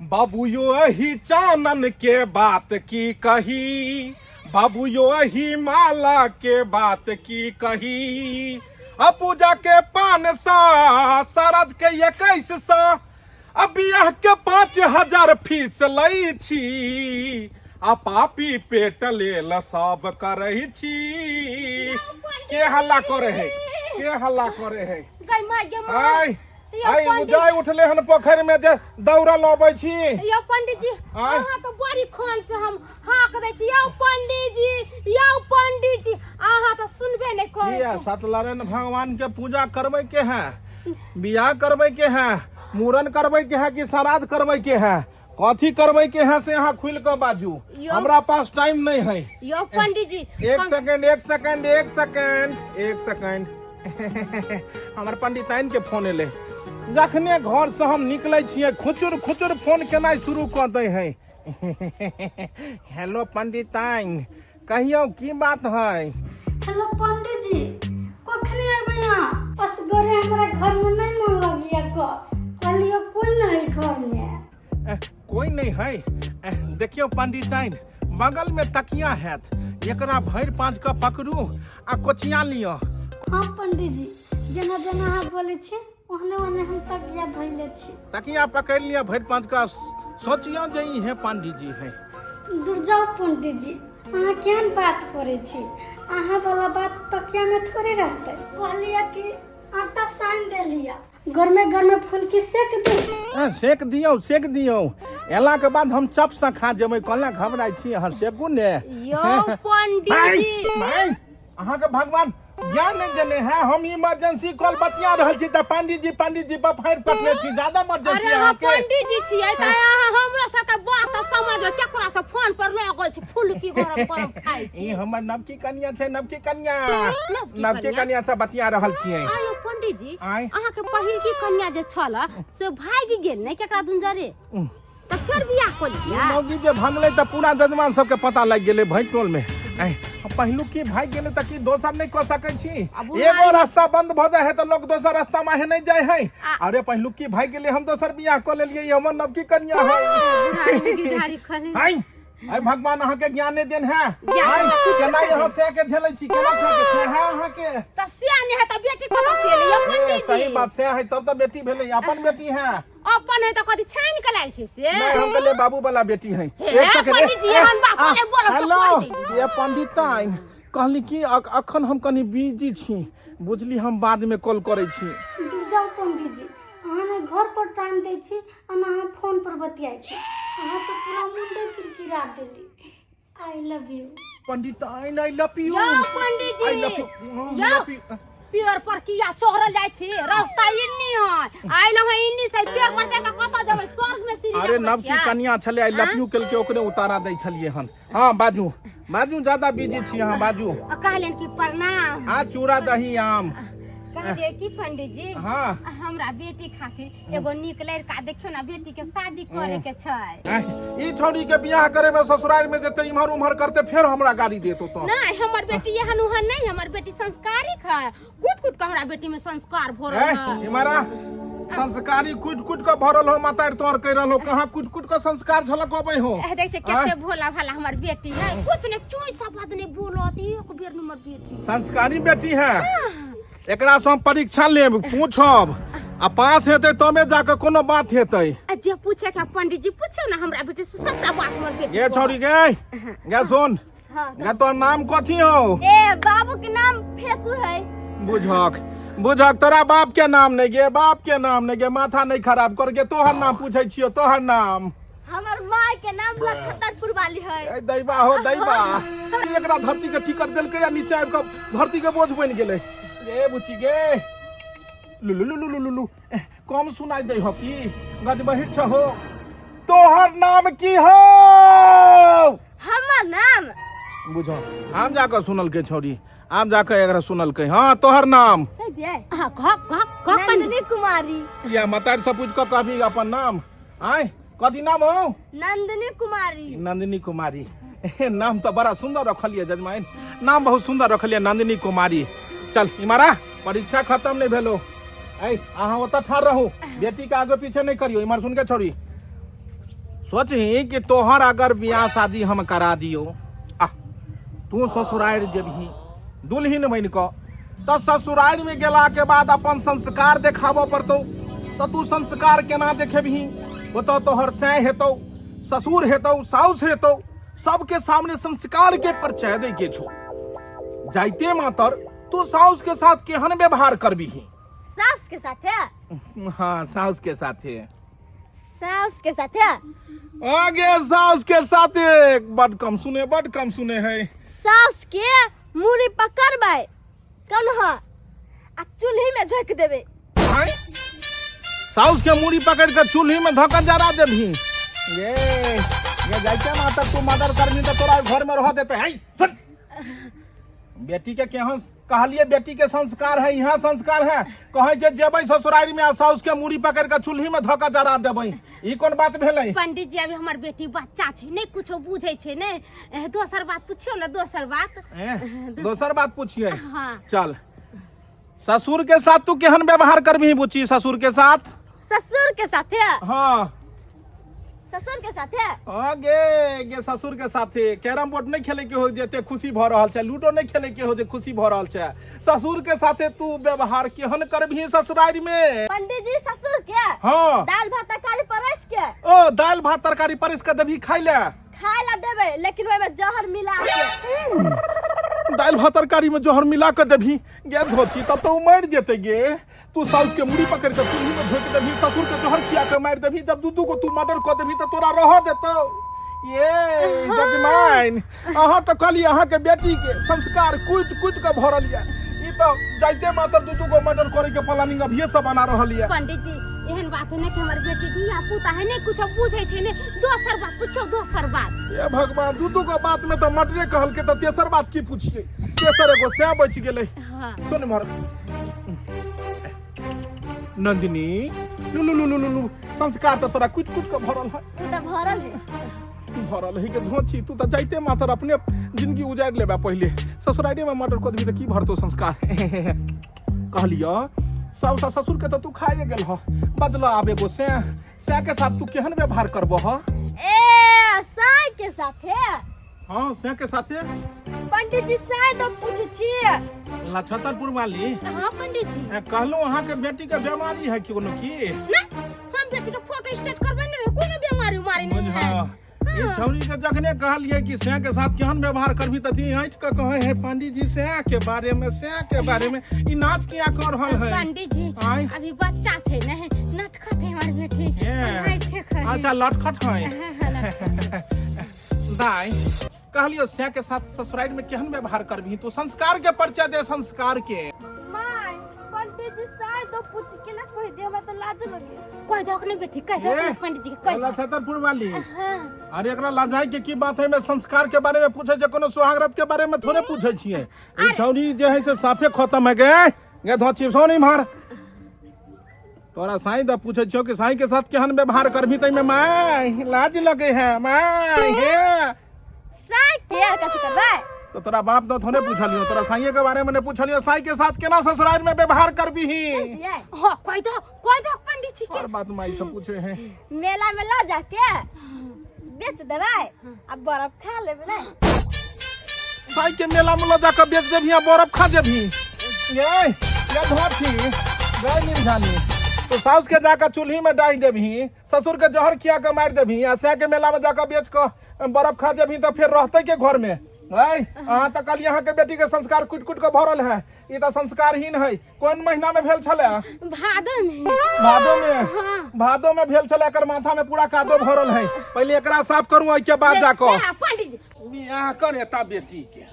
बाबू यो ही चानन के बात की कही, बाबू यो ही माला के बात की कही। पूजा के 500, शरद के 2100, बियाह के 5000 फीस लई छी। पापी पेट लेल सब करही छी। के हल्ला करे है, के हल्ला करे है? उजाय उठले हन पोखर में जे दौड़ा लबे छी। यो पंडित जी अहाँ के बड़ी खान से हम हाक दै छी। यो पंडित जी अहाँ तो सुनबे नहीं करे छी। सत्यनारायण भगवान के पूजा करबे के है, बियाह करबे के है, मूरन करबे के है कि श्राद्ध करबे के है, कथी करबे के है से अहाँ खुल के बाजू। हमरा पास टाइम नहीं है। यो पंडित जी एक सेकंड हमर पंडिताइन के फोन एले। जखने घर से हम निकले छिए खुचुर खुचुर फोन केना शुरू कर दे है। हेलो पंडिताइन, कहियो की बात है? हेलो पंडित जी, कखने आबे यहाँ? बस गोरे हमरा घर में नहीं मन लगिया को। कहलियो कोई नहीं घर में। कोई नहीं है। देखियो पंडिताइन, बगल में तकिया है, एकरा भर 5 का पकड़ू आ कोचिया लियो। हाँ पंडित जी, जना जना आप बोले छी ओहने ओहने हम तकिया धइले छी। तकिया पकड़ लिया भर 5 का। सोचियो जे ई है पंडित जी है। दूर जाओ पंडित जी, अहाँ केहन बात करे छी? अहाँ वाला बात तकिया में थोड़ी रहते। कहलिया कि आटा सान दे लिया, घर में फुलकी सेक दे। सेक दियो। एला के बाद हम चप सा खा जेबै। कहला घबराई छी अहाँ सेकू ने। यो पंडित जी अहाँ के भगवान ज्ञान नहीं देने हैं। हम इमरजेंसी कॉल बतिया रहल छी त पंडित जी बफायर पटले छी। ज्यादा इमरजेंसी अहाँ के पंडित जी छियै त अहाँ हमरा साथे बात समझ लो। केकरा से फोन पर लागल छी फुलकी गरम खाइ छी। ई हमर नवकी कन्या छै। नवकी कन्या से बतिया रहल छियै। आयो पंडित जी अहाँ के पहिल की कन्या जे छल से भाग गेल नहीं केकरा दुंजरे त फिर बियाह कर लिया। नवकी जे भंगले त पूरा जजमान सबके पता लग गेले भैटोल में। पहलू की भाग गेले त की दोसर नहीं कर सकै छी। एगो रास्ता बंद भ जाए है तो लोग दोसर रास्ता में नहीं जाए है। अरे पहलू की भाग गेले, हम दोसर बियाह कर लेलिए। हमर नवकी कन्या है। आई भगवान अहाँ के ज्ञान देन है। केना यहाँ से के झेलै छी, केना के है अहाँ के त सियाने है त बेटी कत से लियो पंडित जी? सही बात से है, तब त बेटी भेलै। अपन बेटी है। अपन है त कथि छाइन के लाग छै से? नहीं, हम के बाबू वाला बेटी है। एक सेकंड पंडित जी हम बात करे बोलब हेलो ये पंडिताइन कहली कि अखन हम कनी बिजी छी, बुझली हम बाद में कॉल करे छी। दूर जाओ पंडित जी, अहाँ ने घर पर टाइम दे छी आ अहाँ फोन पर बतियाई छी। अहाँ तो पूरा मुंडे किरकिरा देली। आई लव यू पंडिताइन। I love you. यो पंडित जी पेड़ पर किया चढ़ल जाय छी? रास्ता इन्नी है। आइल है इन्नी से पेड़ पर चढ़ के कत जेबै? स्वर्ग में सीढ़ी। अरे नवकी कन्या छले, आई लव यू केल के ओकरे उतारा दै छलिए हन। हां बाजू ज्यादा बिजी छी अहाँ बाजू। कहलन कि प्रणाम। आ चूड़ा दही आम कहलिए कि पंडित जी हाँ हमरा बेटी खातिर एगो नीक लड़का देखियो ना, बेटी के शादी करे के छै। ई छोड़ी के बियाह करे में ससुराल में देते इमहर उमहर करते फिर हमरा गाड़ी देतो तो। नहीं हमर बेटी एहन उहन नहीं, हमर बेटी संस्कारिक है। कुट के हमरा बेटी में संस्कार भरल है। इमारा संस्कारी कुट के भरल हो। माता तोर कह रहल हो, कहां कुट के संस्कार झलक होबै हो। देख से कैसे भोला भाला हमर बेटी है। कुछ ने चोई शब्द ने बोलत, एक बेर नंबर बेटी संस्कारी बेटी है। एकरा से हम परीक्षा लेब, पूछब आ पास हेतै तबे जाके कोनो बात हेतै। जे पूछे के पंडित जी पूछो ना हमरा बेटी से सबटा बात हमर बेटी। गे छोड़ी गे सुन, गे तोर नाम कथी हो? ए बाबू के नाम फेकू है। बुझक तोरा बाप के नाम नहीं गे, बाप के नाम नहीं गे। माथा नहीं खराब कर गे। तोहर नाम पूछै छियो, तोहर नाम? हमर माय के नाम लखतरपुर वाली है। दैबा हो दैबा। एकरा धरती के टिकट देलकै या नीचे आबि के धरती के बोझ बन गेलै। गे बुची गे लुलु कम सुनाई दे हो की गज बहिर छ हो। तोहर नाम की हो? हमर नाम बुझो आम जाकर सुनल के छोड़ी, आम जाकर एकरा सुनल के। हाँ तोहर नाम? नंदिनी कुमारी। या मतार से पूछ के कहबी अपन नाम। आय कथी नाम हो? नंदिनी कुमारी। नंदिनी कुमारी नाम तो बड़ा सुंदर रखलिए जजमाइन, नाम बहुत सुंदर रखलिए नंदिनी कुमारी। चल इमारा परीक्षा खत्म नहीं भेलो। अहाँ ओतऽ ठाड़ रहू, बेटी के आगे पीछे नहीं करियो। इमर सुन के छोड़ी सोची कि तोहर अगर ब्याह शादी हम करा दियो आ तू ससुराल जेबही दुल्हन बन क तो ससुराल में गेला के बाद अपन संस्कार देखाबो पड़तो तो तू संस्कार केना देखेबही वो तो तोहर सै हेतौ ससुर हेतौ साउस हेतौ सबके सामने संस्कार के परिचय दे के छो जाइते मातर तू साउस के साथ केहन व्यवहार करबी सास के साथ है हाँ साउस के साथ है सास के साथ है आगे साउस के साथ बड कम सुने है सास के मुड़ी पकड़बै कौन है आ चूल्ही में झोंक देबे साउस के मुड़ी पकड़ के चूल्ही में धक्का जरा देबही ये जाइते माता तू मदर करनी तो तोरा घर में रह देते है सुन बेटी के केहन कहलिए बेटी के संस्कार है यहाँ संस्कार है कहे जे जेबै ससुराल में साउस के मुड़ी पकड़ के चूल्ही में धक्का जरा देबै ई कोन बात भेलै पंडित जी अभी हमर बेटी बच्चा छै नहीं कुछो बुझै छै ने दोसर बात पूछियो ना दोसर बात पूछिए हाँ। चल ससुर के साथ तू केहन व्यवहार करबी बुची ससुर के साथ है हाँ ससुर के साथ है आगे ससुर के साथे कैरम बोर्ड नहीं खेले के हो जेते खुशी भ रहल छै लूडो नहीं खेले के हो जे खुशी भ रहल छै ससुर के साथे तू व्यवहार केहन करबी ससुराल में पंडित जी ससुर के हाँ दाल भात तरकारी परस के ओ दाल भात तरकारी परस के देबी खाइ ला देबे लेकिन ओमे जहर मिला के दाल भात तरकारी में जहर मिला के देबी गे धोची तब तो मर जेते गे तू साउस के मुड़ी पकड़ के चूल्ही में झोंक देबी ससुर के जहर खिया के मार देबी जब दूधू को तू मर्डर कर देबी तो तोरा रह देतो ये जजमान अहाँ तो कहली अहाँ के बेटी के संस्कार कुट के भरल या ई तो जाइते मात्र दूधू को मर्डर करे के प्लानिंग अब ये सब बना रहल या पंडित जी एहन बात है ने कि हमर बेटी धिया पुता है ने कुछ पूछे छै ने दोसर बात पूछो दोसर बात ये भगवान दूधू को बात में तो मर्डरे कहल के तो तेसर बात की पूछिए तेसर एगो से बच गेलै हां सुन मर नंदिनी लुलु संस्कार तो तोरा कुट के भरल है तू तो भरल है के धोची तू तो जाइते मातर अपने जिंदगी उजाड़ लेबा पहले ससुराल में मर्डर कर देबी त की भरतो संस्कार कहलियो साउस ससुर के तो तू खाए गेल हो बदला आबे गो से के साथ तू केहन व्यवहार करबो हो ए साई के साथ है हां से के साथे पंडित जी साई तो पूछे छिए लछतरपुर वाली हां पंडित जी कहलो अहाँ के बेटी के बीमारी है कोनो की ना हम बेटी के फोटो स्टेट करबे ने कोनो बीमारी उमारी नहीं है ई छौरी के जखने कहलिए कि से के साथ केहन व्यवहार करबी त ती हट के कहे है पंडित जी से के बारे में ई नाच किया कर रहल है पंडित जी अभी बच्चा छै ने नटखट है हमार बेटी अच्छा लटखट है दाई कहलियो से के साथ ससुराल में केहन व्यवहार करबी तू संस्कार के परिचय दे संस्कार के माय पंडित जी साई तो पूछ के ना कह दे मैं तो लाज लगे कह दो अपने बेटी कह दो पंडित जी के कह छतरपुर वाली हां अरे एकरा लाजाई के की बात है मैं संस्कार के बारे में पूछे जे कोनो सुहागरात के बारे में थोड़े पूछे छिए ई छौरी जे है से साफे खत्म है गे धोची सोनी मार तोरा साई द पूछे छो कि साई के साथ केहन व्यवहार करबी तई में माय लाज लगे है माय हे साई के कथि करबै तो तोरा बाप तो थोड़े पूछलियो तोरा साई के बारे में ने पूछलियो साई के साथ केना ससुराल में व्यवहार करबी ही हां कह दो पंडित जी के और बात माई सब पूछे हैं मेला में ला जाके बेच देबै अब बर्फ खा लेबै ना साई के मेला में ला जाके बेच देबी आ बर्फ खा जेबी ये धोची गई नहीं जानी तो साउस के जाकर चूल्ही में डाल देबी ससुर के जहर खिया के मार देबी आ से के मेला में जाकर बेच के बर्फ खा जेबी तो फिर रहते के घर में अहाँ तो कल यहाँ के बेटी के संस्कार कुट के भरल है ई तो संस्कारहीन है कौन महीना में भेल छले भादो में भेल छले एकर माथा में पूरा कादो भरल है पहले एकरा साफ करू के बाद जाकर बियाह कर एता बेटी के